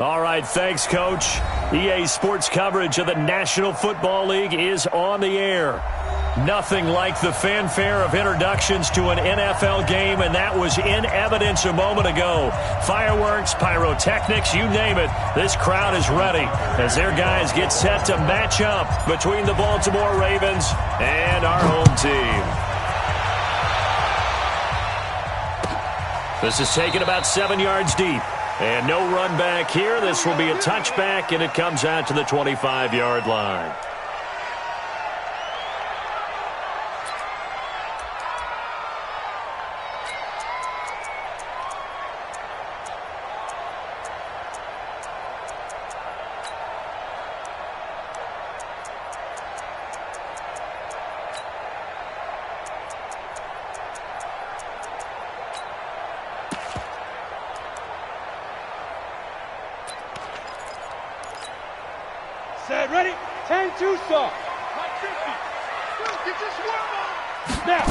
All right, thanks, Coach. EA Sports coverage of the National Football League is on the air. Nothing like the fanfare of introductions to an NFL game, and that was in evidence a moment ago. Fireworks, pyrotechnics, you name it. This crowd is ready as their guys get set to match up between the Baltimore Ravens and our home team. This is taken about 7 yards deep. And no run back here. This will be a touchback, and it comes out to the 25-yard line. Set, ready, 10-2 start. Snap.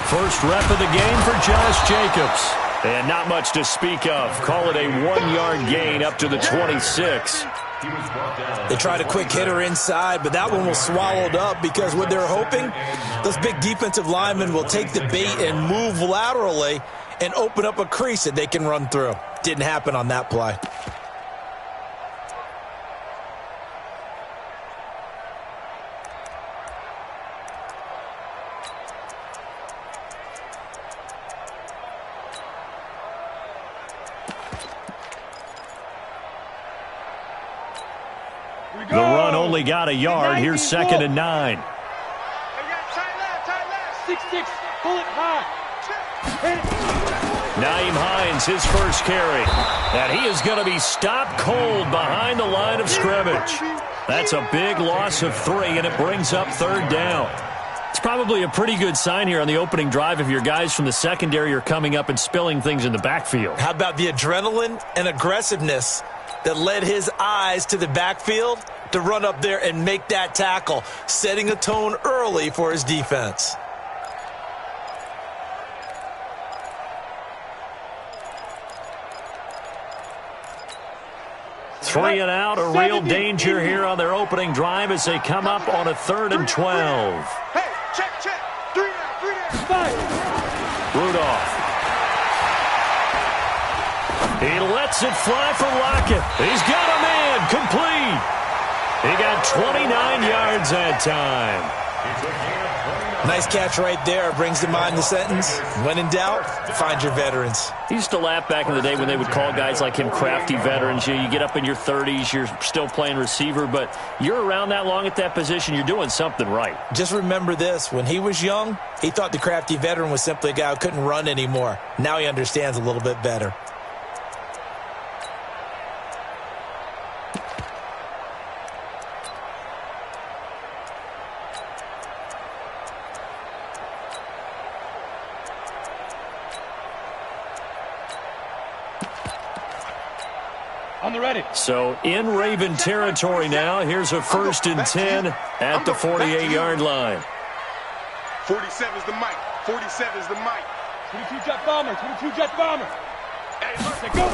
First rep of the game for Josh Jacobs. And not much to speak of. Call it a 1-yard gain up to the 26. They tried a quick hitter inside, but that one was swallowed up because what they're hoping, those big defensive linemen will take the bait and move laterally and open up a crease that they can run through. Didn't happen on that play. The run only got a yard. Here's 2nd and 9. Tight left. 6-6, pull it high. Nyheim Hines, his first carry. And he is going to be stopped cold behind the line of scrimmage. That's a big loss of 3, and it brings up 3rd down. It's probably a pretty good sign here on the opening drive if your guys from the secondary are coming up and spilling things in the backfield. How about the adrenaline and aggressiveness that led his eyes to the backfield to run up there and make that tackle, setting a tone early for his defense. Three and out, a real danger here on their opening drive as they come up on a 3rd and 12. Hey, check. 3 down. 5. Rudolph. He lets it fly for Lockett. He's got a man complete. He got 29 yards that time. Nice catch right there. Brings to mind the sentence, when in doubt, find your veterans. He used to laugh back in the day when they would call guys like him crafty veterans. You get up in your 30s, you're still playing receiver, but you're around that long at that position, you're doing something right. Just remember this. When he was young, he thought the crafty veteran was simply a guy who couldn't run anymore. Now he understands a little bit better. On the ready. So in Raven territory now. Here's a 1st and 10 at the 48-yard line. 47 is the mic. 47 is the mic. 22 jet bomber. 22 jet bomber. Hey, look, go.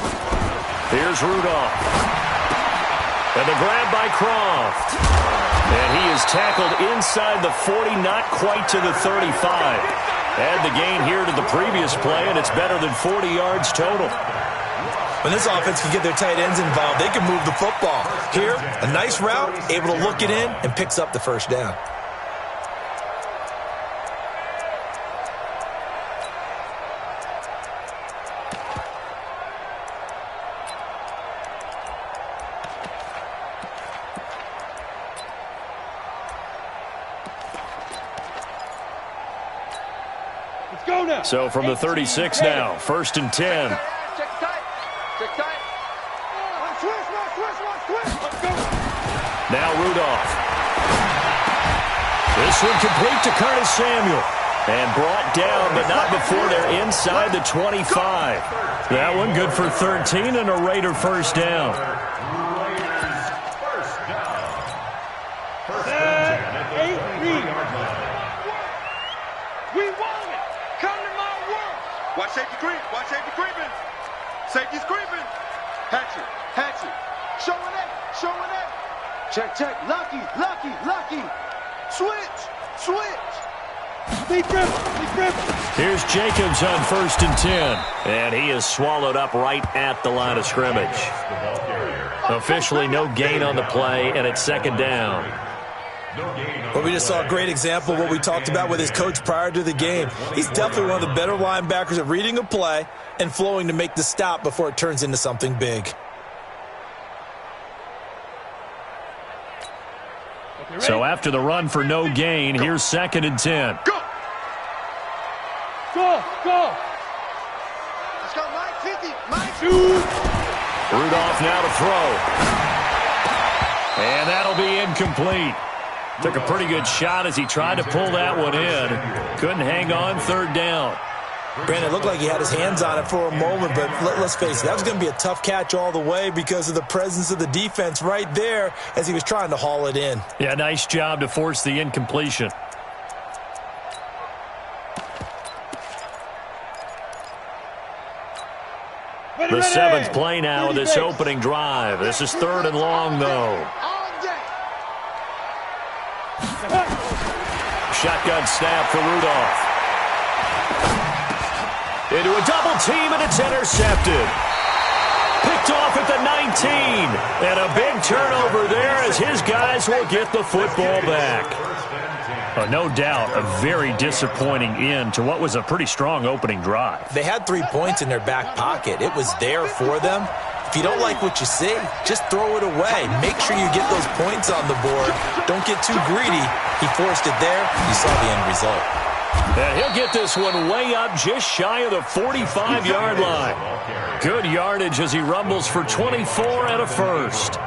Here's Rudolph. And the grab by Croft. And he is tackled inside the 40, not quite to the 35. Add the gain here to the previous play, and it's better than 40 yards total. When this offense can get their tight ends involved, they can move the football. Here, a nice route, able to look it in, and picks up the 1st down. Let's go now. So from the 36 now, 1st and 10. Now Rudolph. This one complete to Curtis Samuel. And brought down, but not before they're inside the 25. That one good for 13 and a Raider 1st down. We want it. Come to my world. Watch safety creep. Watch safety creeping. Safety's creeping. Patrick. Hatch it. Showing it. Check. Lucky. Switch. Deep grip. Here's Jacobs on 1st and 10. And he is swallowed up right at the line of scrimmage. Officially no gain on the play, and it's 2nd down. Well, we just saw a great example of what we talked about with his coach prior to the game. He's definitely one of the better linebackers at reading a play and flowing to make the stop before it turns into something big. So after the run for no gain, here's 2nd and 10. Go. Let's go, Mike. Rudolph now to throw. And that'll be incomplete. Took a pretty good shot as he tried to pull that one in. Couldn't hang on, 3rd down. Brandon, it looked like he had his hands on it for a moment, but let's face it, that was going to be a tough catch all the way because of the presence of the defense right there as he was trying to haul it in. Yeah, nice job to force the incompletion. The 7th play now of this opening drive. This is 3rd and long, though. Shotgun snap for Rudolph. Into a double team, and it's intercepted. Picked off at the 19. And a big turnover there as his guys will get the football back. No doubt a very disappointing end to what was a pretty strong opening drive. They had 3 points in their back pocket. It was there for them. If you don't like what you see, just throw it away. Make sure you get those points on the board. Don't get too greedy. He forced it there. You saw the end result. And he'll get this one way up just shy of the 45-yard line. Good yardage as he rumbles for 24 and a first.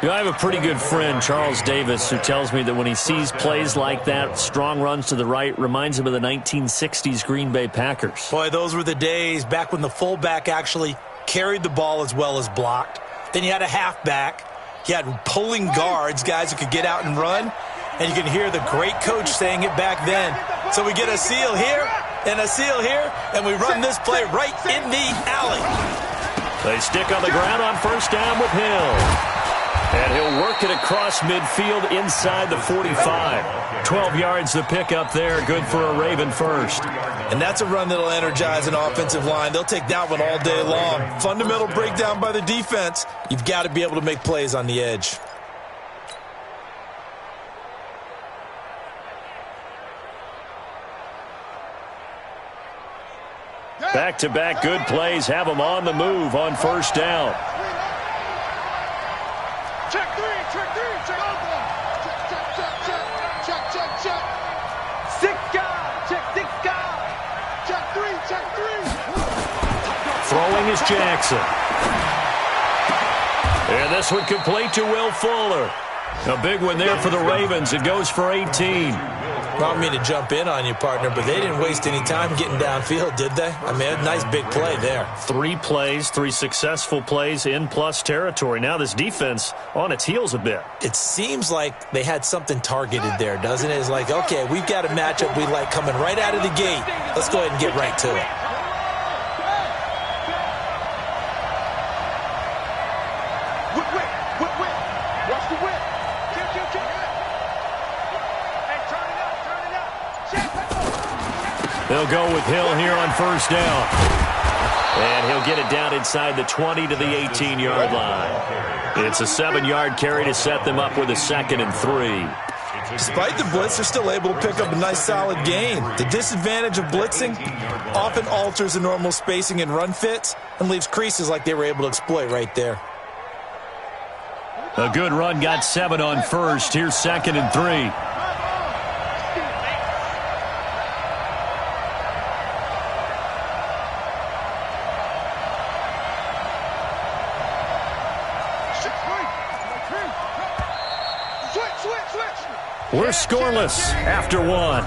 You know, I have a pretty good friend, Charles Davis, who tells me that when he sees plays like that, strong runs to the right, reminds him of the 1960s Green Bay Packers. Boy, those were the days back when the fullback actually carried the ball as well as blocked. Then you had a halfback. You had pulling guards, guys who could get out and run. And you can hear the great coach saying it back then. So we get a seal here and a seal here, and we run this play right in the alley. They stick on the ground on 1st down with Hill. And he'll work it across midfield inside the 45. 12 yards to pick up there. Good for a Raven first. And that's a run that'll energize an offensive line. They'll take that one all day long. Fundamental breakdown by the defense. You've got to be able to make plays on the edge. Back-to-back good plays have them on the move on 1st down. Check three. Check. 6 guys. Check 6 guys. Check 3. Throwing is Jackson. And this one complete to Will Fuller. A big one there for the Ravens. It goes for 18. I don't mean to jump in on you, partner, but they didn't waste any time getting downfield, did they? I mean, a nice big play there. 3 plays, 3 successful plays in plus territory. Now this defense on its heels a bit. It seems like they had something targeted there, doesn't it? It's like, okay, we've got a matchup we like coming right out of the gate. Let's go ahead and get right to it. Watch the whip. Kill. Hey, turn it up. They'll go with Hill here on 1st down. And he'll get it down inside the 20 to the 18-yard line. It's a 7-yard carry to set them up with a 2nd and 3. Despite the blitz, they're still able to pick up a nice solid gain. The disadvantage of blitzing often alters the normal spacing and run fits and leaves creases like they were able to exploit right there. A good run got 7 on 1st. Here's 2nd and 3. We're scoreless after 1.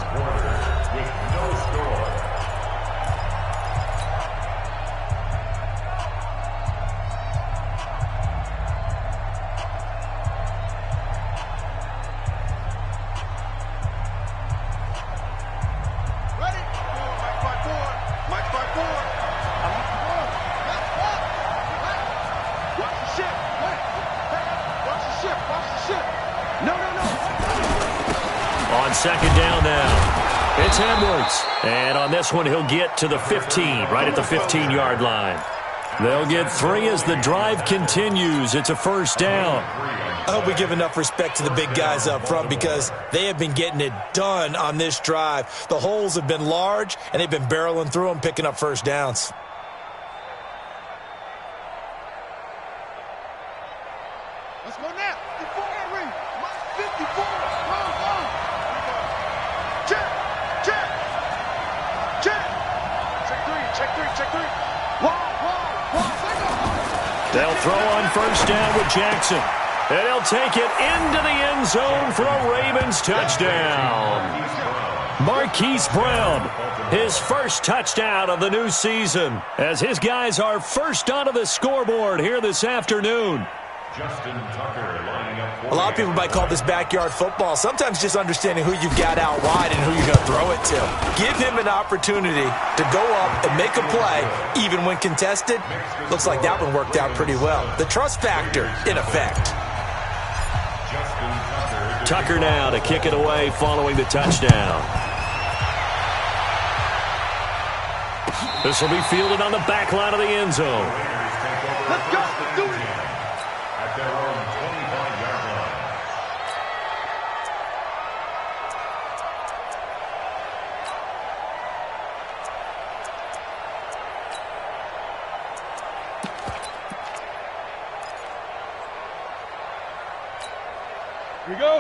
Watch the ship. second down now. It's Edwards. And on this one, he'll get to the 15, right at the 15-yard line. They'll get 3 as the drive continues. It's a first down. I hope we give enough respect to the big guys up front because they have been getting it done on this drive. The holes have been large, and they've been barreling through them, picking up first downs. Let's go now. 54, Henry. 54. Check. Check 3. They'll throw on first down with Jackson. And he'll take it into the end zone for a Ravens touchdown. Marquise Brown, his first touchdown of the new season, as his guys are first onto the scoreboard here this afternoon. A lot of people might call this backyard football. Sometimes just understanding who you've got out wide and who you're going to throw it to. Give him an opportunity to go up and make a play, even when contested. Looks like that one worked out pretty well. The trust factor, in effect. Tucker now to kick it away following the touchdown. This will be fielded on the back line of the end zone. Let's go. Do it. At their own 25-yard line.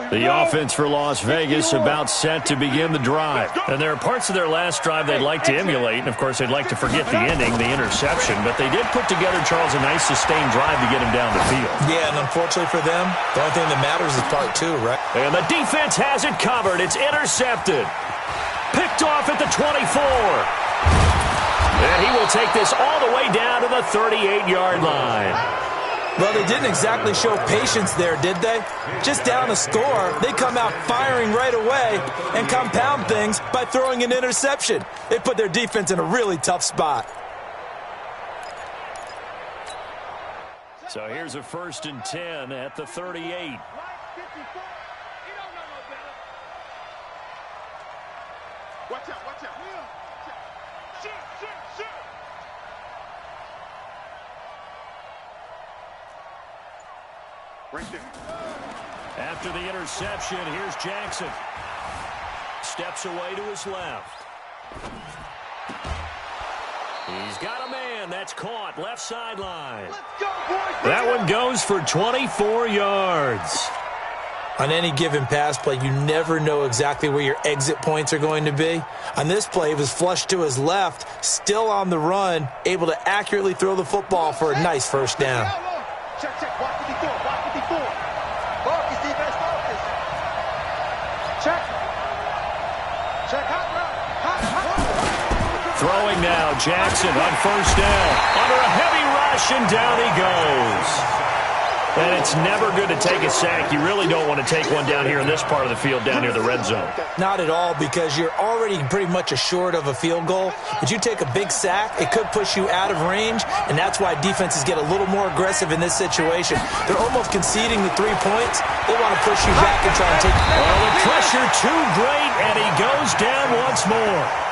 The offense for Las Vegas about set to begin the drive. And there are parts of their last drive they'd like to emulate. And, of course, they'd like to forget the ending, the interception. But they did put together, Charles, a nice sustained drive to get him down the field. Yeah, and unfortunately for them, the only thing that matters is part 2, right? And the defense has it covered. It's intercepted. Picked off at the 24. And he will take this all the way down to the 38-yard line. Well, they didn't exactly show patience there, did they? Just down a score, they come out firing right away and compound things by throwing an interception. They put their defense in a really tough spot. So here's a 1st and 10 at the 38. Watch out. Shoot. Right there. After the interception, here's Jackson. Steps away to his left. He's got a man. That's caught. Left sideline. Let's go, boys. That one goes for 24 yards. On any given pass play, you never know exactly where your exit points are going to be. On this play, it was flushed to his left, still on the run, able to accurately throw the football for a nice first down. Check. Watch 54. Focus, defense, focus. Check. Hot. Throwing now, Jackson on first down. Under a heavy rush, and down he goes. And it's never good to take a sack. You really don't want to take one down here in this part of the field, down near the red zone. Not at all, because you're already pretty much assured of a field goal. But you take a big sack, it could push you out of range, and that's why defenses get a little more aggressive in this situation. They're almost conceding the 3 points. They want to push you back and try and take... Well, the pressure too great, and he goes down once more.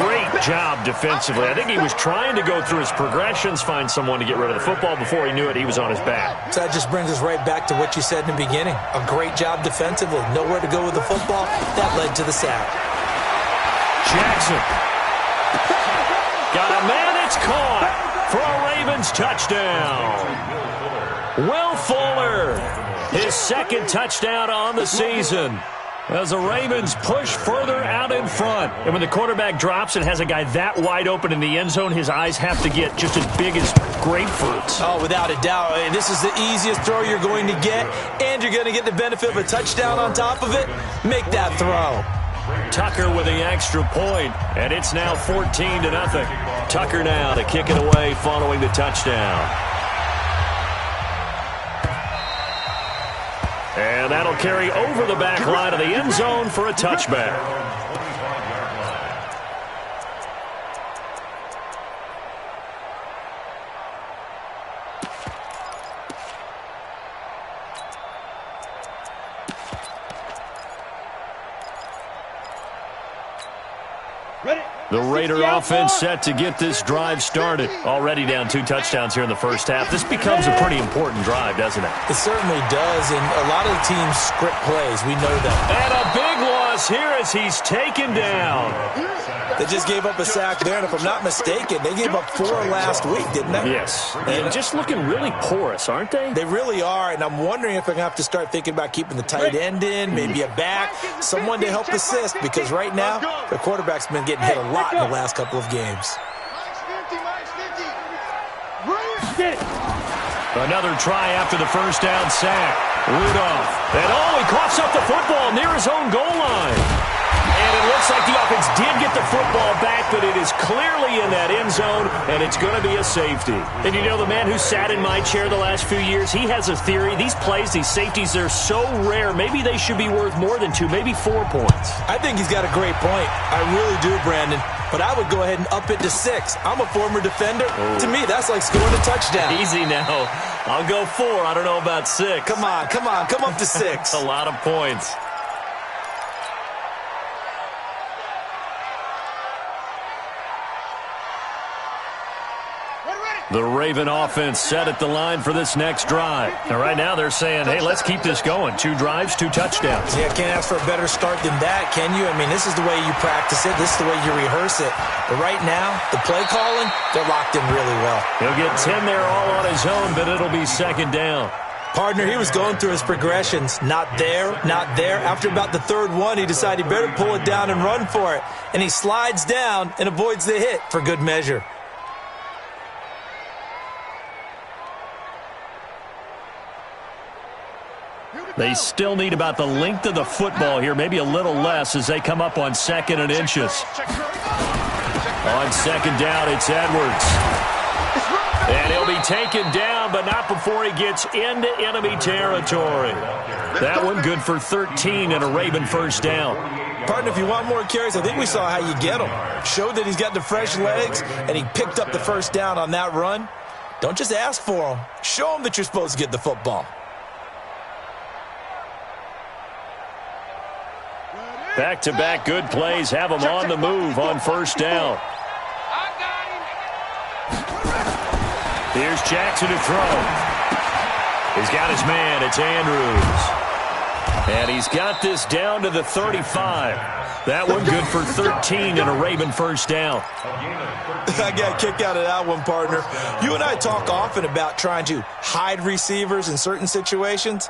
Great job defensively. I think he was trying to go through his progressions, find someone to get rid of the football. Before he knew it, he was on his back. So that just brings us right back to what you said in the beginning. A great job defensively. Nowhere to go with the football. That led to the sack. Jackson. Got a man. It's caught for a Ravens touchdown. Will Fuller, his 2nd touchdown on the season, as the Ravens push further out in front. And when the quarterback drops and has a guy that wide open in the end zone, his eyes have to get just as big as grapefruits. Oh, without a doubt. This is the easiest throw you're going to get, and you're going to get the benefit of a touchdown on top of it. Make that throw. Tucker with the extra point, and it's now 14-0. Tucker now to kick it away following the touchdown. And that'll carry over the back line of the end zone for a touchback. The Raider offense set to get this drive started. Already down 2 touchdowns here in the first half. This becomes a pretty important drive, doesn't it? It certainly does, and a lot of the teams script plays. We know that. And a big loss here as he's taken down. They just gave up a sack there, and if I'm not mistaken, they gave up 4 last week, didn't they? Yes. And just looking really porous, aren't they? They really are, and I'm wondering if they're going to have to start thinking about keeping the tight end in, maybe a back, someone to help assist, because right now, the quarterback's been getting hit a lot in the last couple of games. Another try after the first down sack. Rudolph. And he coughs up the football near his own goal line. And it looks like the offense did get the football back, but it is clearly in that end zone, and it's going to be a safety. And you know, the man who sat in my chair the last few years, he has a theory. These plays, these safeties, they're so rare. Maybe they should be worth more than 2, maybe 4 points. I think he's got a great point. I really do, Brandon. But I would go ahead and up it to 6. I'm a former defender. To me, that's like scoring a touchdown. Easy now. I'll go 4. I don't know about 6. Come on. Come up to 6. A lot of points. The Raven offense set at the line for this next drive. And right now they're saying, hey, let's keep this going. 2 drives, 2 touchdowns. Yeah, can't ask for a better start than that, can you? I mean, this is the way you practice it. This is the way you rehearse it. But right now, the play calling, they're locked in really well. He'll get 10 there all on his own, but it'll be second down. Partner, he was going through his progressions. Not there, not there. After about the 3rd one, he decided he better pull it down and run for it. And he slides down and avoids the hit for good measure. They still need about the length of the football here, maybe a little less as they come up on 2nd and inches. On 2nd down, it's Edwards. And he'll be taken down, but not before he gets into enemy territory. That one good for 13 and a Raven first down. Partner, if you want more carries, I think we saw how you get him. Showed that he's got the fresh legs, and he picked up the first down on that run. Don't just ask for him. Show him that you're supposed to get the football. Back-to-back good plays have him on the move on first down. Here's Jackson to throw. He's got his man. It's Andrews. And he's got this down to the 35. That one good for 13 and a Raven first down. I got a kick out of that one, partner. You and I talk often about trying to hide receivers in certain situations,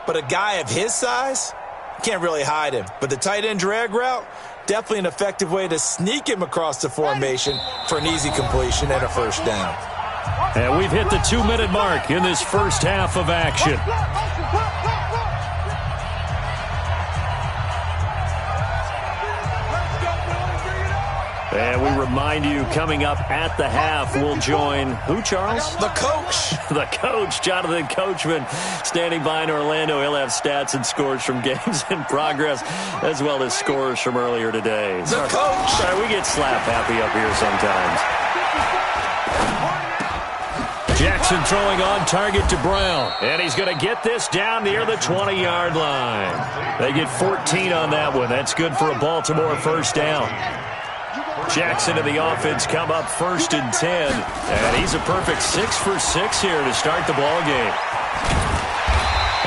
but a guy of his size can't really hide him. But the tight end drag route, definitely an effective way to sneak him across the formation for an easy completion and a first down. And we've hit the 2-minute mark in this first half of action. And we remind you, coming up at the half, we'll join who, Charles? The coach. The coach, Jonathan Coachman, standing by in Orlando. He'll have stats and scores from games in progress, as well as scores from earlier today. The coach. Sorry, we get slap happy up here sometimes. Jackson throwing on target to Brown. And he's going to get this down near the 20-yard line. They get 14 on that one. That's good for a Baltimore first down. Jackson and the offense come up 1st and 10. And he's a perfect 6 for 6 here to start the ball game.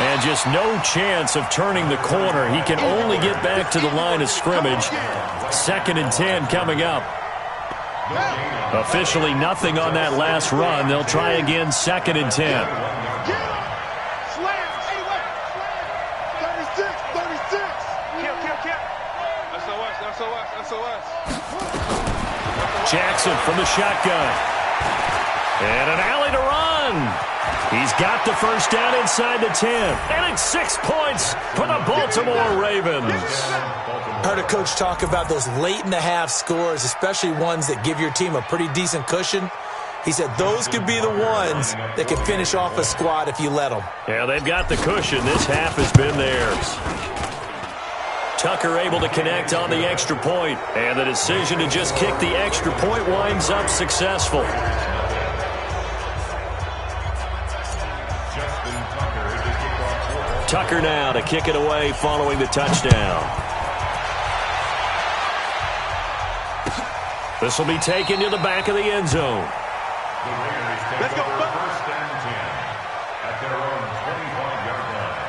And just no chance of turning the corner. He can only get back to the line of scrimmage. 2nd and 10 coming up. Officially nothing on that last run. They'll try again 2nd and 10. Jackson from the shotgun. And an alley to run. He's got the first down inside the 10. And it's 6 points for the Baltimore Ravens. Heard a coach talk about those late-in-the-half scores, especially ones that give your team a pretty decent cushion. He said those could be the ones that can finish off a squad if you let them. Yeah, they've got the cushion. This half has been theirs. Tucker able to connect on the extra point, and the decision to just kick the extra point winds up successful. Tucker now to kick it away following the touchdown. This will be taken to the back of the end zone. The Raiders take over first and 10 at their own 25-yard line.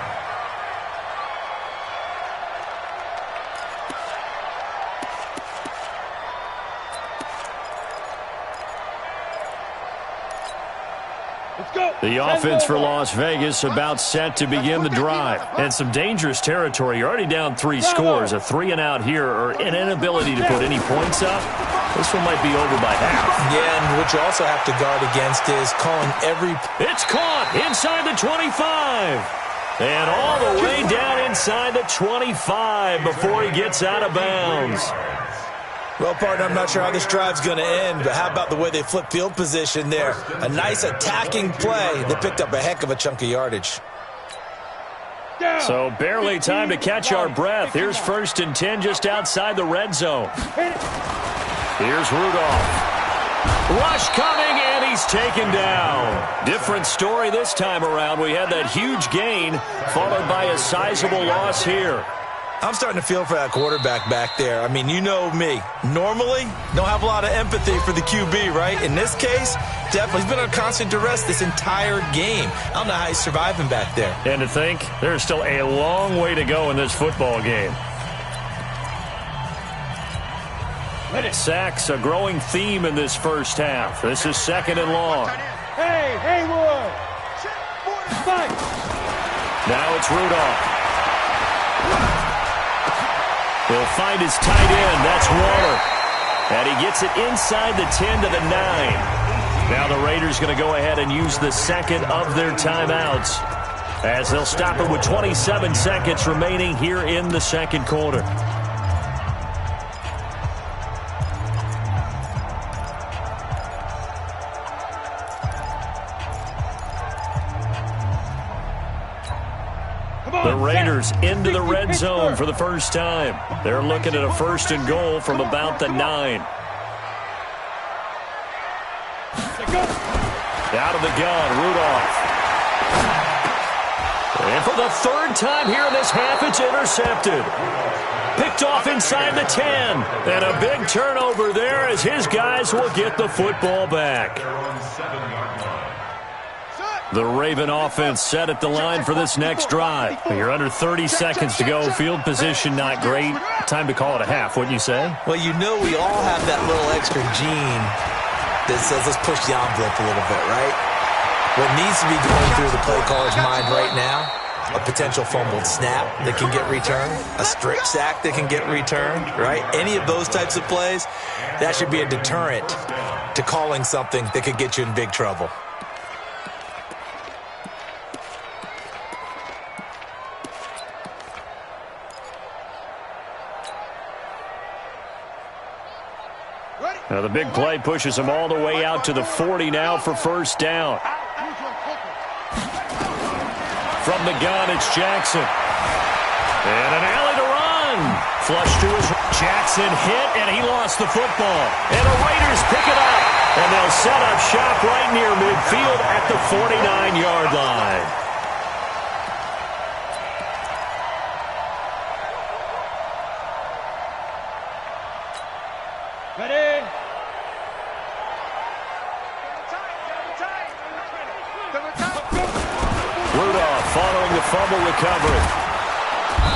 Let's go. The offense for Las Vegas about set to begin the drive. And some dangerous territory. You're already down 3 scores. A 3-and-out here or an inability to put any points up. This one might be over by half. Yeah, and what you also have to guard against is calling every... It's caught inside the 25. And all the way down inside the 25 before he gets out of bounds. Well, partner, I'm not sure how this drive's going to end, but how about the way they flip field position there? A nice attacking play. They picked up a heck of a chunk of yardage. So barely time to catch our breath. Here's 1st and 10 just outside the red zone. Here's Rudolph. Rush coming, and he's taken down. Different story this time around. We had that huge gain followed by a sizable loss here. I'm starting to feel for that quarterback back there. I mean, you know me. Normally, don't have a lot of empathy for the QB, right? In this case, definitely. He's been on constant duress this entire game. I don't know how he's surviving back there. And to think, there's still a long way to go in this football game. Sacks, a growing theme in this first half. This is 2nd and long. Hey, Haywood. Fight. Now it's Rudolph. He'll find his tight end. That's Waller. And he gets it inside the 10 to the 9. Now the Raiders going to go ahead and use the second of their timeouts as they'll stop it with 27 seconds remaining here in the second quarter. The Raiders into the red zone for the first time. They're looking at a 1st and goal from about the 9. Out of the gun, Rudolph. And for the 3rd time here in this half, it's intercepted. Picked off inside the 10. And a big turnover there as his guys will get the football back. The Raven offense set at the line for this next drive. You're under 30 seconds to go. Field position not great. Time to call it a half, wouldn't you say? Well, you know we all have that little extra gene that says let's push the envelope a little bit, right? What needs to be going through the play caller's mind right now, a potential fumbled snap that can get returned, a strip sack that can get returned, right? Any of those types of plays, that should be a deterrent to calling something that could get you in big trouble. Now the big play pushes him all the way out to the 40 now for 1st down. From the gun, it's Jackson. And an alley to run. Flush to his Jackson hit, and he lost the football. And the Raiders pick it up. And they'll set up shop right near midfield at the 49-yard line. Ready? Rudolph following the fumble recovery.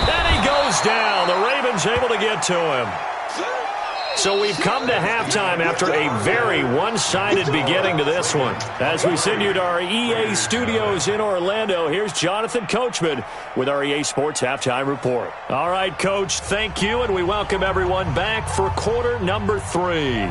And he goes down. The Ravens able to get to him. So we've come to halftime after a very one-sided beginning to this one. As we send you to our EA studios in Orlando, here's Jonathan Coachman with our EA Sports Halftime Report. All right, Coach, thank you, and we welcome everyone back for quarter number 3.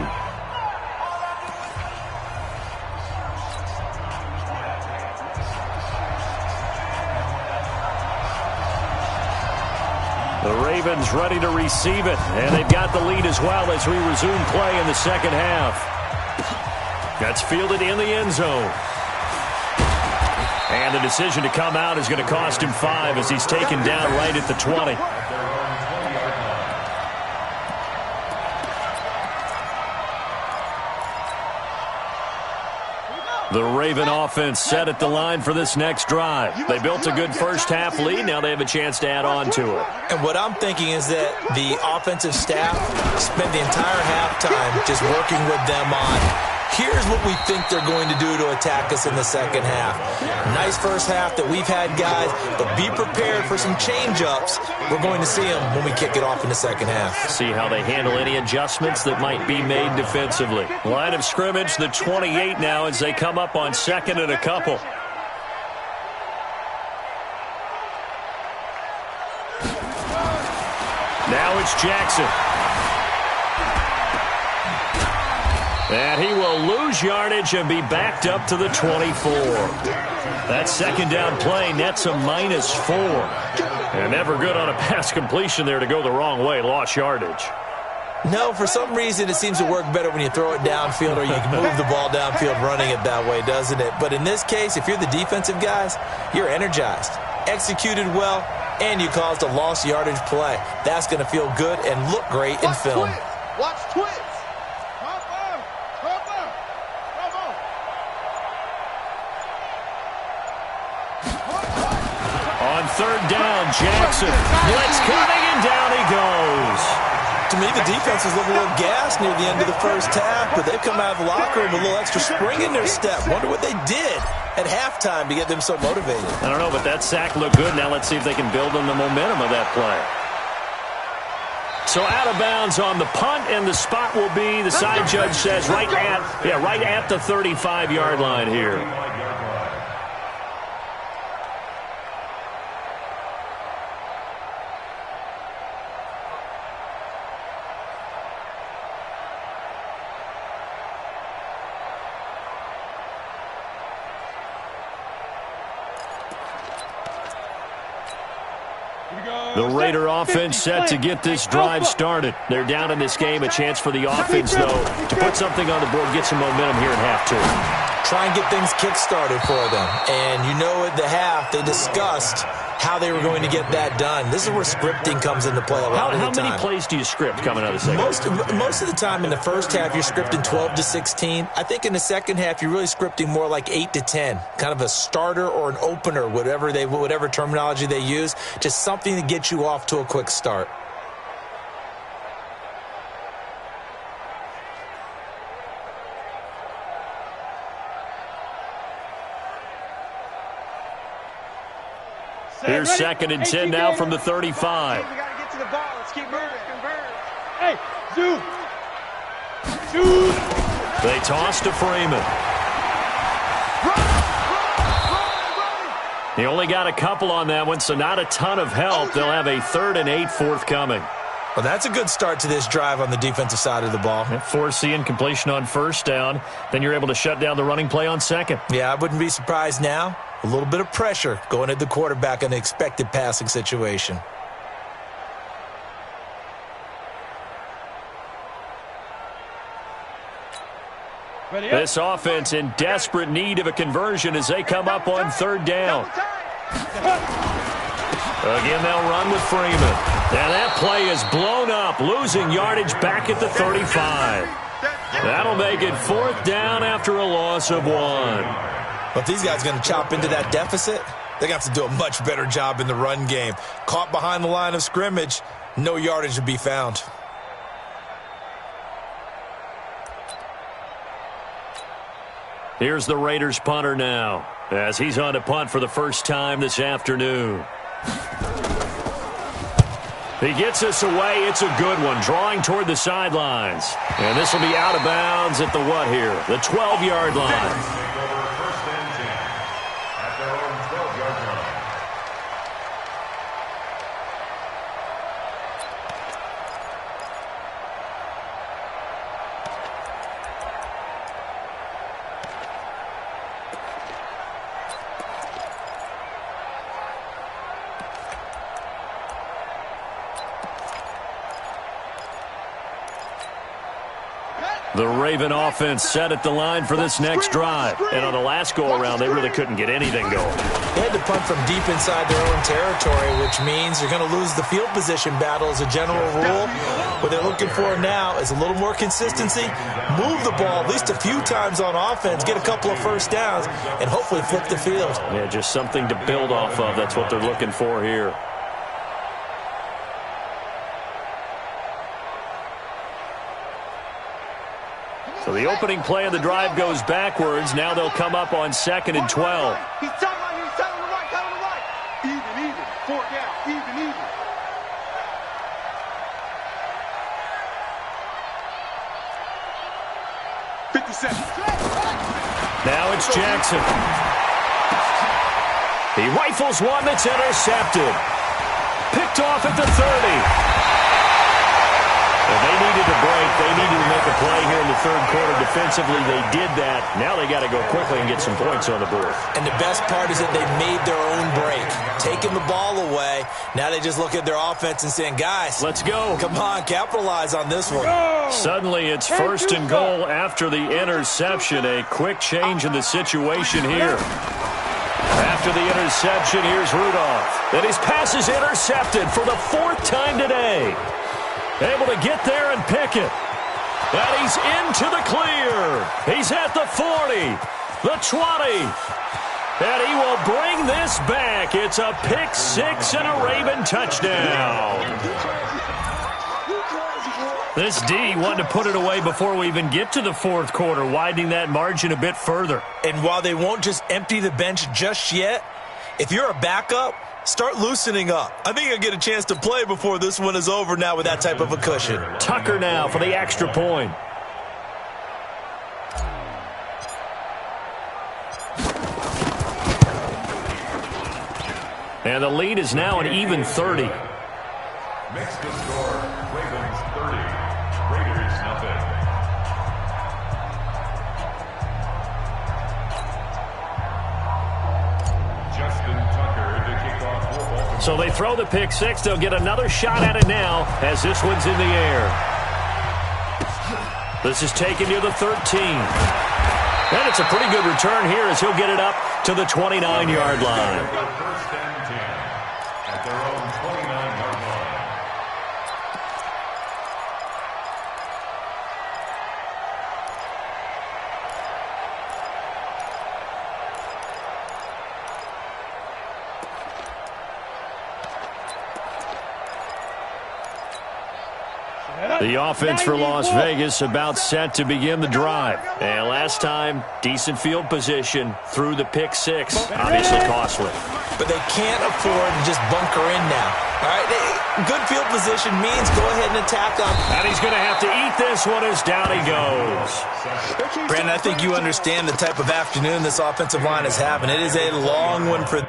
The Ravens ready to receive it, and they've got the lead as well as we resume play in the second half. That's fielded in the end zone. And the decision to come out is going to cost him 5 as he's taken down right at the 20. The Raven offense set at the line for this next drive. They built a good first-half lead. Now they have a chance to add on to it. And what I'm thinking is that the offensive staff spent the entire halftime just working with them on, here's what we think they're going to do to attack us in the second half. Nice first half that we've had, guys, but be prepared for some change-ups. We're going to see them when we kick it off in the second half. See how they handle any adjustments that might be made defensively. Line of scrimmage, the 28 now as they come up on second and a couple. Now it's Jackson. And he will lose yardage and be backed up to the 24. That second down play nets a -4. And never good on a pass completion there to go the wrong way. Lost yardage. No, for some reason it seems to work better when you throw it downfield or you can move the ball downfield running it that way, doesn't it? But in this case, if you're the defensive guys, you're energized, executed well, and you caused a lost yardage play. That's going to feel good and look great in film. Watch twins. On third down, Jackson. Blitz coming, and down he goes. To me, the defense was looking a little gassed near the end of the first half, but they've come out of the locker room with a little extra spring in their step. Wonder what they did at halftime to get them so motivated. I don't know, but that sack looked good. Now let's see if they can build on the momentum of that play. So out of bounds on the punt, and the spot will be, the side judge says, right at the 35-yard line here. The Raider offense set to get this drive started. They're down in this game. A chance for the offense, though, to put something on the board, get some momentum here in half two. Try and get things kick-started for them. And you know at the half, they discussed how they were going to get that done. This is where scripting comes into play a lot of the time. How many plays do you script coming out of the second? Most of the time in the first half, you're scripting 12 to 16. I think in the second half, you're really scripting more like 8 to 10. Kind of a starter or an opener, whatever terminology they use. Just something to get you off to a quick start. Here's second and 10 now from the 35. We got to get to the ball. Let's keep moving. Hey, zoom. Zoom. They toss to Freeman. He only got a couple on that one, so not a ton of help. They'll have a 3rd and 8 forthcoming. Well, that's a good start to this drive on the defensive side of the ball. Forcing completion on first down. Then you're able to shut down the running play on second. Yeah, I wouldn't be surprised now. A little bit of pressure going at the quarterback in the expected passing situation. This offense in desperate need of a conversion as they come up on third down. Again, they'll run with Freeman. And that play is blown up, losing yardage back at the 35. That'll make it 4th down after a loss of 1. But if these guys are going to chop into that deficit, they're going to have to do a much better job in the run game. Caught behind the line of scrimmage, no yardage to be found. Here's the Raiders punter now, as he's on to punt for the first time this afternoon. He gets us away. It's a good one, drawing toward the sidelines. And this will be out of bounds at the what here? The 12-yard line. The Raven offense set at the line for this next drive. And on the last go-around, they really couldn't get anything going. They had to punt from deep inside their own territory, which means you're going to lose the field position battle as a general rule. What they're looking for now is a little more consistency, move the ball at least a few times on offense, get a couple of first downs, and hopefully flip the field. Yeah, just something to build off of. That's what they're looking for here. So the opening play of the drive goes backwards. Now they'll come up on 2nd and 12. He's tight right here. He's tight on the right. Tight on the right. Even. 4 down. Even. Now it's Jackson. He rifles one that's intercepted. Picked off at the 30. Well, they needed a break. They needed to make a play here in the third quarter defensively. They did that. Now they got to go quickly and get some points on the board. And the best part is that they made their own break, taking the ball away. Now they just look at their offense and saying, guys, let's go. Come on, capitalize on this one. Suddenly it's 1st and goal after the interception. A quick change in the situation here. After the interception, here's Rudolph. And his pass is intercepted for the 4th time today. Able to get there and pick it. And he's into the clear. He's at the 40, the 20. And he will bring this back. It's a pick 6 and a Raven touchdown. This D wanted to put it away before we even get to the 4th quarter, widening that margin a bit further. And while they won't just empty the bench just yet, if you're a backup, start loosening up. I think you'll get a chance to play before this one is over now with that type of a cushion. Tucker now for the extra point. And the lead is now an even 30. Makes the score, Ravens 30, Raiders nothing. Justin Tucker to kick off for Baltimore. So they throw the pick 6. They'll get another shot at it now as this one's in the air. This is taken near the 13. And it's a pretty good return here as he'll get it up to the 29-yard line. First and 10 at their own 29-yard line. The offense for Las Vegas about set to begin the drive. And last time, decent field position through the pick 6. Obviously costly. But they can't afford to just bunker in now. All right, good field position means go ahead and attack them. And he's going to have to eat this one as down he goes. Brandon, I think you understand the type of afternoon this offensive line is having. It is a long one for them.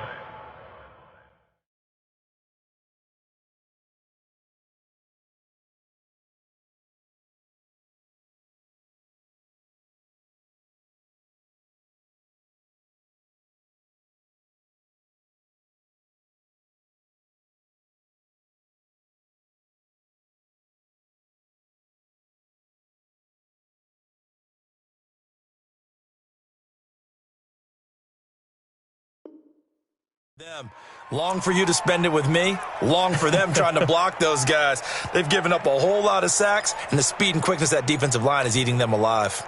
Long for you to spend it with me. Long for them trying to block those guys. They've given up a whole lot of sacks, and the speed and quickness of that defensive line is eating them alive.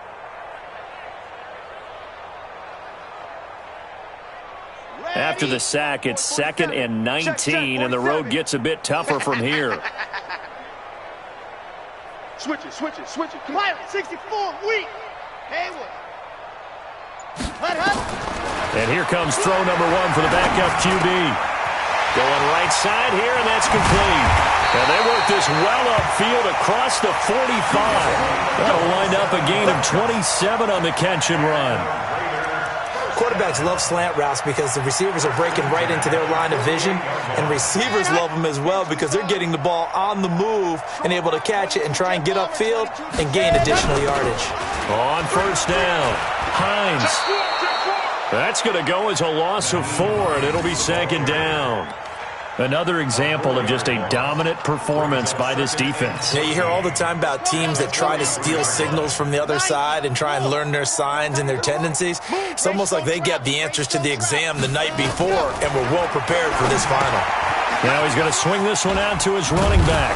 After the sack, it's 2nd and 19, and the road gets a bit tougher from here. Switch it. Quiet, 64, weak. Hayward. And here comes throw number 1 for the backup QB. Going right side here, and that's complete. And they work this well upfield across the 45. That'll wind up a gain of 27 on the catch and run. Quarterbacks love slant routes because the receivers are breaking right into their line of vision, and receivers love them as well because they're getting the ball on the move and able to catch it and try and get upfield and gain additional yardage. On first down, Hines. That's going to go as a loss of 4, and it'll be 2nd down. Another example of just a dominant performance by this defense. Yeah, you hear all the time about teams that try to steal signals from the other side and try and learn their signs and their tendencies. It's almost like they get the answers to the exam the night before and were well prepared for this final. Now he's going to swing this one out to his running back.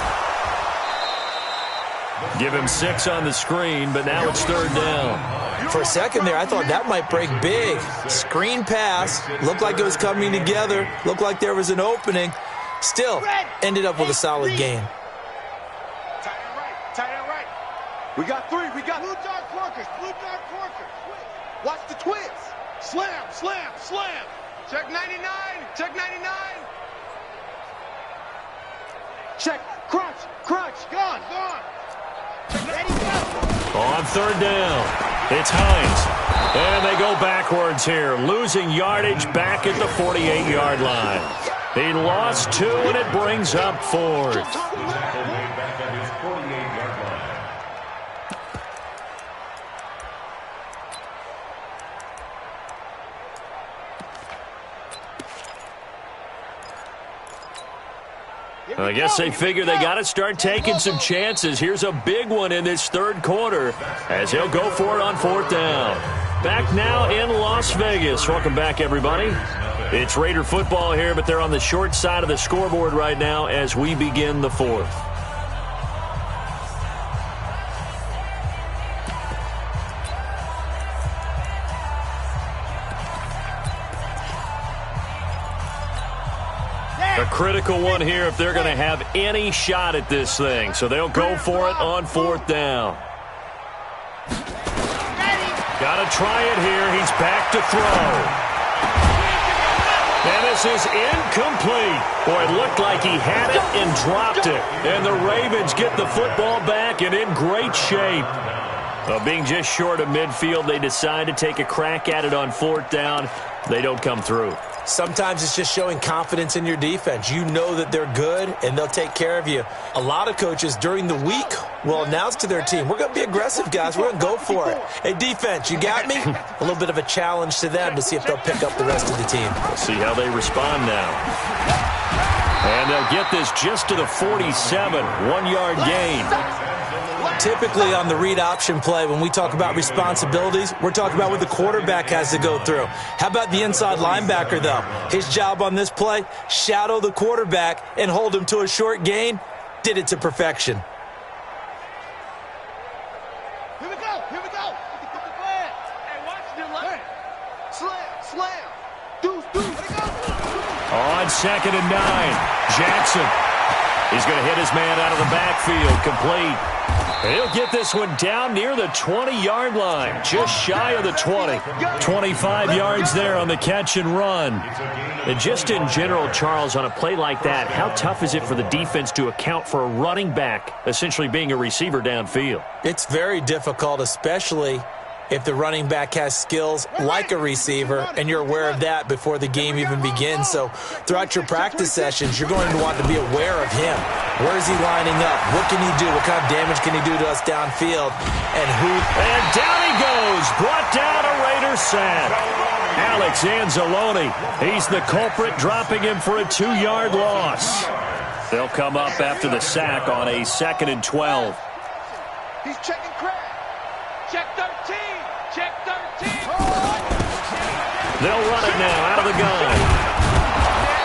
Give him 6 on the screen, but now it's 3rd down. For a second there, I thought that might break big. Screen pass. Looked like it was coming together. Looked like there was an opening. Still, ended up with a solid gain. Tight end right. Tight end right. We got 3. We got blue dark corkers. Blue dark corkers. Watch the twist. Slam, slam, slam. Check 99. Check 99. Check. Crunch, crunch. Gone, gone. Ready, go. On 3rd down, it's Hines. And they go backwards here, losing yardage back at the 48-yard line. He lost 2, and it brings up 4th. Back at his 48-yard line. I guess they figure they got to start taking some chances. Here's a big one in this 3rd quarter as he'll go for it on 4th down. Back now in Las Vegas. Welcome back, everybody. It's Raider football here, but they're on the short side of the scoreboard right now as we begin the 4th. A critical one here if they're going to have any shot at this thing. So they'll go for it on 4th down. Got to try it here. He's back to throw. And this is incomplete. Boy, it looked like he had it and dropped it. And the Ravens get the football back and in great shape. Well, being just short of midfield, they decide to take a crack at it on 4th down. They don't come through. Sometimes it's just showing confidence in your defense. You know that they're good, and they'll take care of you. A lot of coaches during the week will announce to their team, we're going to be aggressive, guys. We're going to go for it. Hey, defense, you got me? A little bit of a challenge to them to see if they'll pick up the rest of the team. We'll see how they respond now. And they'll get this just to the 47, 1-yard gain. Typically on the read option play, when we talk about responsibilities, we're talking about what the quarterback has to go through. How about the inside linebacker, though? His job on this play, shadow the quarterback and hold him to a short gain. Did it to perfection. Here we go. Here we go. Hey, watch the line. Slam, slam. Deuce, deuce. Let it go. On 2nd and 9, Jackson. He's going to hit his man out of the backfield, complete. He'll get this one down near the 20-yard line, just shy of the 20. 25 yards there on the catch and run. And just in general, Charles, on a play like that, how tough is it for the defense to account for a running back essentially being a receiver downfield? It's very difficult, especially if the running back has skills like a receiver, and you're aware of that before the game even begins. So throughout your practice sessions, you're going to want to be aware of him. Where is he lining up? What can he do? What kind of damage can he do to us downfield? And down he goes. Brought down a Raider sack. Alex Anzalone, he's the culprit, dropping him for a 2-yard loss. They'll come up after the sack on a 2nd and 12. He's checking crack. Check 13. Check 13. They'll run it now out of the gun.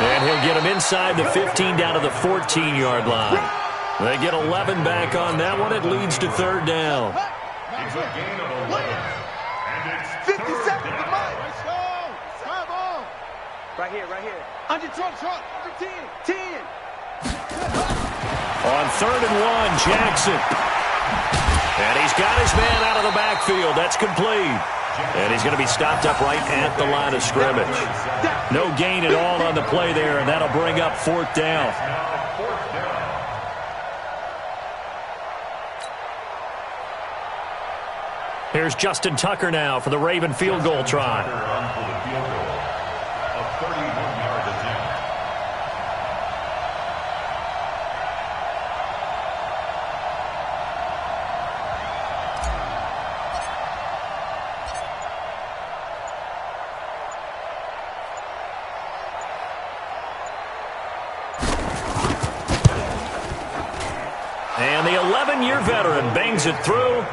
And he'll get him inside the 15 down to the 14-yard line. They get 11 back on that one. It leads to 3rd down. It's a gain of 11. And it's 50 seconds to mine. Come on. Right here, right here. Under Trump, under 10. 10. On 3rd and 1, Jackson. And he's got his man out of the backfield. That's complete. And he's going to be stopped up right at the line of scrimmage. No gain at all on the play there, and that'll bring up 4th down. Here's Justin Tucker now for the Raven field goal try. A 31-yard attempt. And the 11-year veteran bangs it through.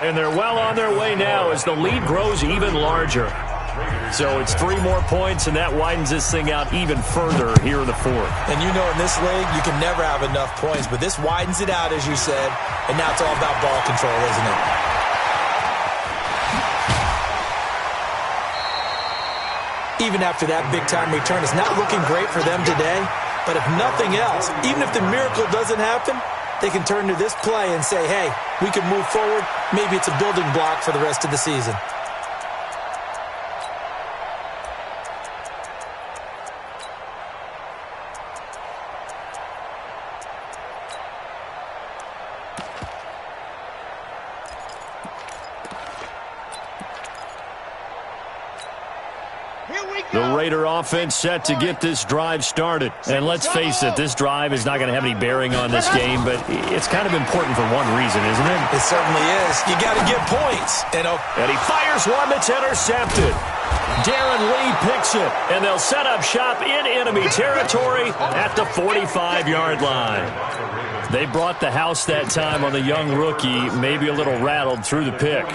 And they're well on their way now as the lead grows even larger. So it's 3 more points, and that widens this thing out even further here in the fourth. And you know in this league, you can never have enough points, but this widens it out, as you said, and now it's all about ball control, isn't it? Even after that big-time return, it's not looking great for them today. But if nothing else, even if the miracle doesn't happen, they can turn to this play and say, hey, we can move forward. Maybe it's a building block for the rest of the season. The Raider offense set to get this drive started. And let's face it, this drive is not going to have any bearing on this game, but it's kind of important for one reason, isn't it? It certainly is. You got to get points. And he fires one that's intercepted. Darren Lee picks it, and they'll set up shop in enemy territory at the 45-yard line. They brought the house that time on the young rookie, maybe a little rattled through the pick.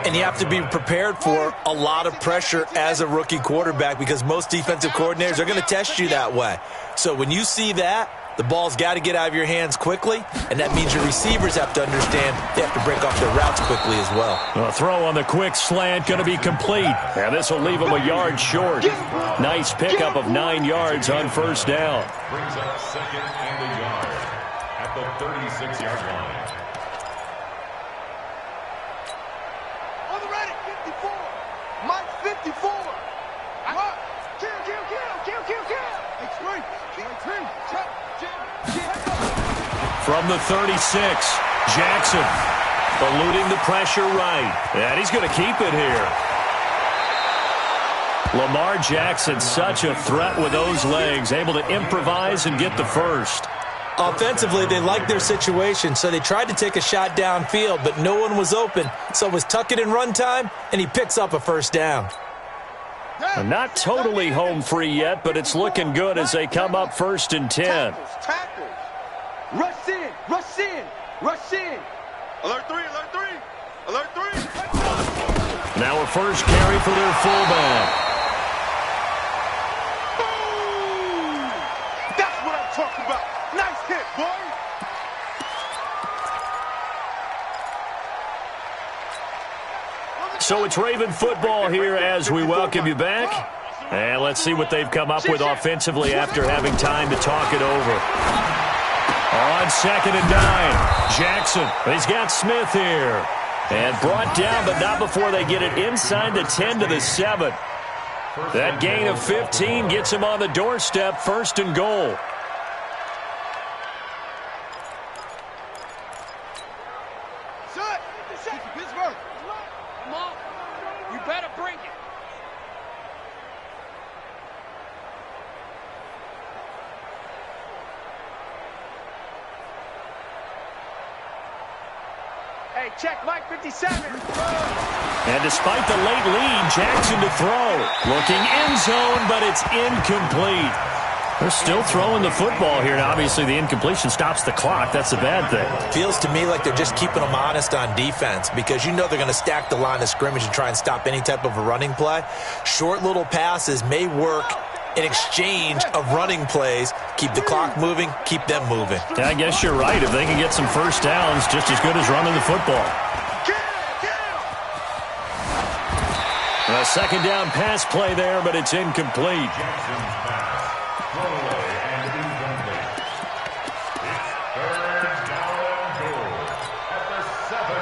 And you have to be prepared for a lot of pressure as a rookie quarterback because most defensive coordinators are going to test you that way. So when you see that, the ball's got to get out of your hands quickly, and that means your receivers have to understand they have to break off their routes quickly as well. A throw on the quick slant going to be complete. And this will leave them a yard short. Nice pickup of 9 yards on first down. Brings up second and a yard at the 36-yard line. On the ready, 54. Mike 54. Kill. From the 36, Jackson eluding the pressure right. And he's going to keep it here. Lamar Jackson, such a threat with those legs, able to improvise and get the first. Offensively, they liked their situation, so they tried to take a shot downfield, but no one was open. So it was tuck it in run time, and he picks up a first down. Not totally home free yet, but it's looking good as they come up 1st and 10. Tackles. Rush in. Alert 3. Now a first carry for their fullback. Boom! That's what I'm talking about. Nice hit, boy. So it's Raven football here as we welcome you back. And let's see what they've come up with offensively after having time to talk it over. On 2nd and 9, Jackson. He's got Smith here. And brought down, but not before they get it inside the 10 to the 7. That gain of 15 gets him on the doorstep, 1st and goal. Pittsburgh. Come on. You better bring it. Hey, check Mike 57. And despite the late lead, Jackson to throw. Looking end zone, but it's incomplete. They're still throwing the football here. Now, obviously, the incompletion stops the clock. That's the bad thing. Feels to me like they're just keeping them honest on defense because you know they're going to stack the line of scrimmage and try and stop any type of a running play. Short little passes may work in exchange of running plays. Keep the clock moving, keep them moving. Yeah, I guess you're right. If they can get some first downs, just as good as running the football. A 2nd down pass play there, but it's incomplete. Jackson's pass. Throwaway and incomplete. It's 3rd down and goal at the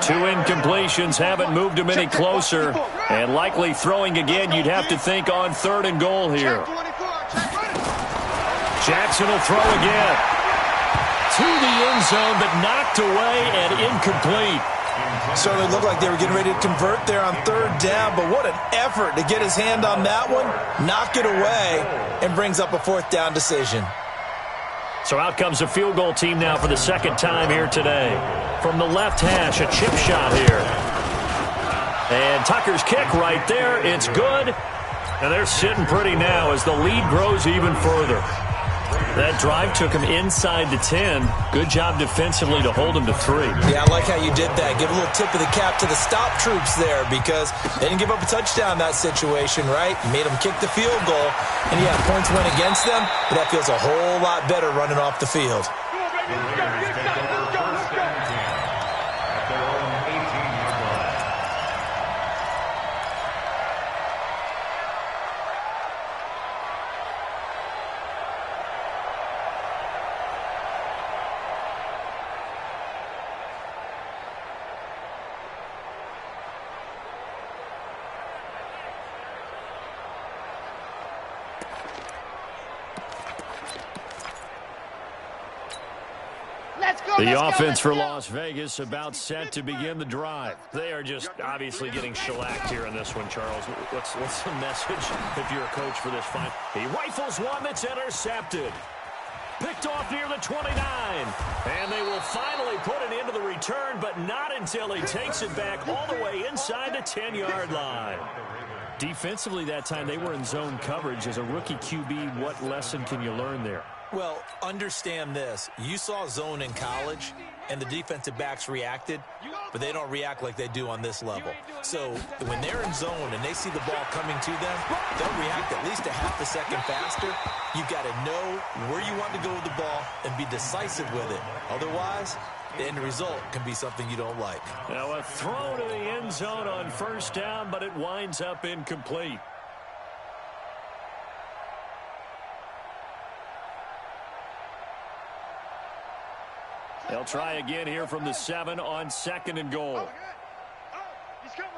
7. 2 incompletions haven't moved him any closer. And likely throwing again, you'd have to think on 3rd and goal here. Jackson will throw again. To the end zone, but knocked away and incomplete. Certainly looked like they were getting ready to convert there on 3rd down, but what an effort to get his hand on that one, knock it away, and brings up a 4th down decision. So out comes a field goal team now for the 2nd time here today. From the left hash, a chip shot here. And Tucker's kick right there. It's good. And they're sitting pretty now as the lead grows even further. That drive took him inside the 10. Good job defensively to hold him to 3. Yeah, I like how you did that. Give a little tip of the cap to the stop troops there because they didn't give up a touchdown in that situation, right? You made them kick the field goal, and yeah, points went against them, but that feels a whole lot better running off the field. The offense for Las Vegas about set to begin the drive. They are just obviously getting shellacked here in this one, Charles. What's the message if you're a coach for this fight? He rifles one that's intercepted. Picked off near the 29. And they will finally put an end to the return, but not until he takes it back all the way inside the 10-yard line. Defensively that time, they were in zone coverage. As a rookie QB, what lesson can you learn there? Well, understand this. You saw zone in college, and the defensive backs reacted, but they don't react like they do on this level. So when they're in zone and they see the ball coming to them, they'll react at least a half a second faster. You've got to know where you want to go with the ball and be decisive with it. Otherwise, the end result can be something you don't like. Now a throw to the end zone on first down, but it winds up incomplete. They'll try again here from the 7 on 2nd and goal. He's coming.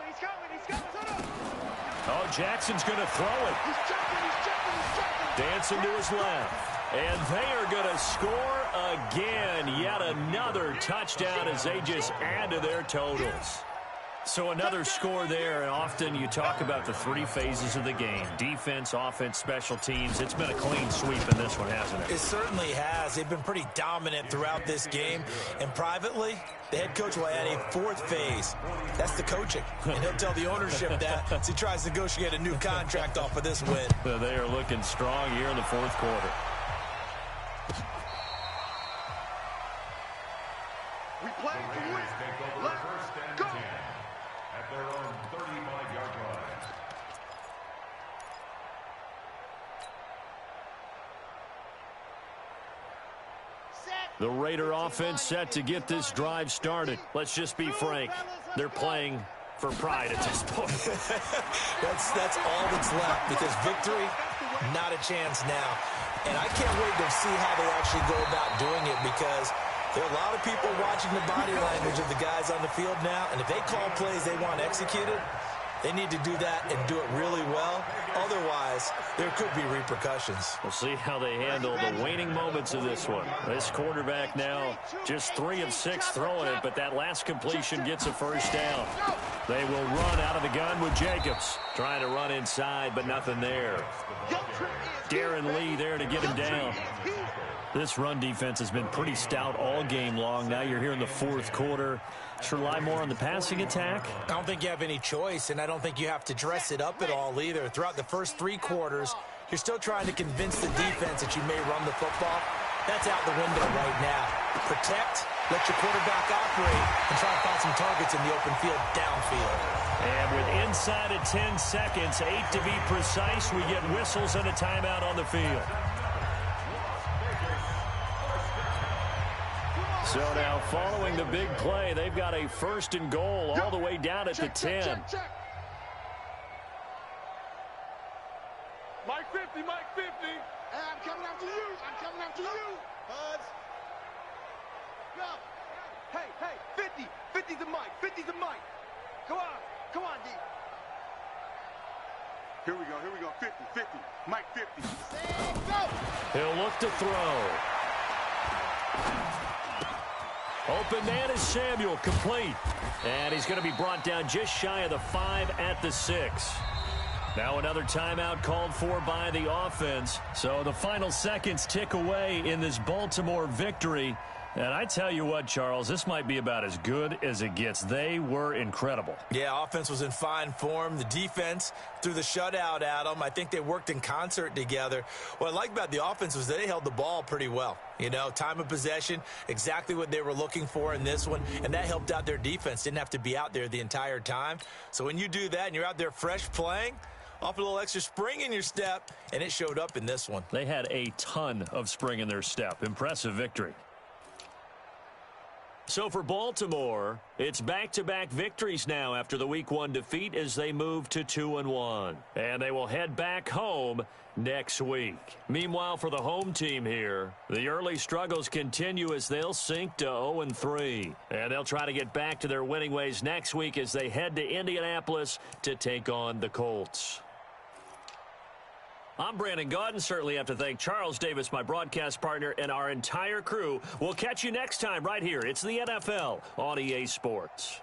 Oh, Jackson's going to throw it. He's jumping. Dancing to his left. And they are going to score again. Yet another touchdown as they just add to their totals. So another score there, and often you talk about the 3 phases of the game. Defense, offense, special teams. It's been a clean sweep in this one, hasn't it? It certainly has. They've been pretty dominant throughout this game. And privately, the head coach will add a 4th phase. That's the coaching. And he'll tell the ownership that as he tries to negotiate a new contract off of this win. They are looking strong here in the 4th quarter. We play to win. Let's go. At their own 35-yard line. The Raider offense set to get this drive started. Let's just be frank. They're playing for pride at this point. That's all that's left because victory, not a chance now. And I can't wait to see how they actually go about doing it because there are a lot of people watching the body language of the guys on the field now, and if they call plays they want executed, they need to do that and do it really well. Otherwise, there could be repercussions. We'll see how they handle the waning moments of this one. This quarterback now just 3 of 6 throwing it, but that last completion gets a first down. They will run out of the gun with Jacobs. Trying to run inside, but nothing there. Darren Lee there to get him down. This run defense has been pretty stout all game long. Now you're here in the 4th quarter. Should rely more on the passing attack? I don't think you have any choice, and I don't think you have to dress it up at all either. Throughout the first 3 quarters, you're still trying to convince the defense that you may run the football. That's out the window right now. Protect, let your quarterback operate, and try to find some targets in the open field downfield. And with inside of 10 seconds, 8 to be precise, we get whistles and a timeout on the field. So now following the big play, they've got a 1st and goal all the way down at the 10. Mike 50. Hey, I'm coming after you. Buds. Go. Hey, 50 to Mike. 50 to Mike. Come on, D. Here we go. 50. Mike 50. Go. He'll look to throw. Open man is Samuel, complete. And he's going to be brought down just shy of the 5 at the 6. Now another timeout called for by the offense. So the final seconds tick away in this Baltimore victory. And I tell you what, Charles, this might be about as good as it gets. They were incredible. Yeah, offense was in fine form. The defense threw the shutout at them. I think they worked in concert together. What I like about the offense was they held the ball pretty well. You know, time of possession, exactly what they were looking for in this one, and that helped out their defense. Didn't have to be out there the entire time. So when you do that and you're out there fresh playing, off a little extra spring in your step, and it showed up in this one. They had a ton of spring in their step. Impressive victory. So for Baltimore, it's back-to-back victories now after the Week 1 defeat as they move to 2-1. And they will head back home next week. Meanwhile, for the home team here, the early struggles continue as they'll sink to 0-3. And they'll try to get back to their winning ways next week as they head to Indianapolis to take on the Colts. I'm Brandon Gaudin. Certainly have to thank Charles Davis, my broadcast partner, and our entire crew. We'll catch you next time right here. It's the NFL on EA Sports.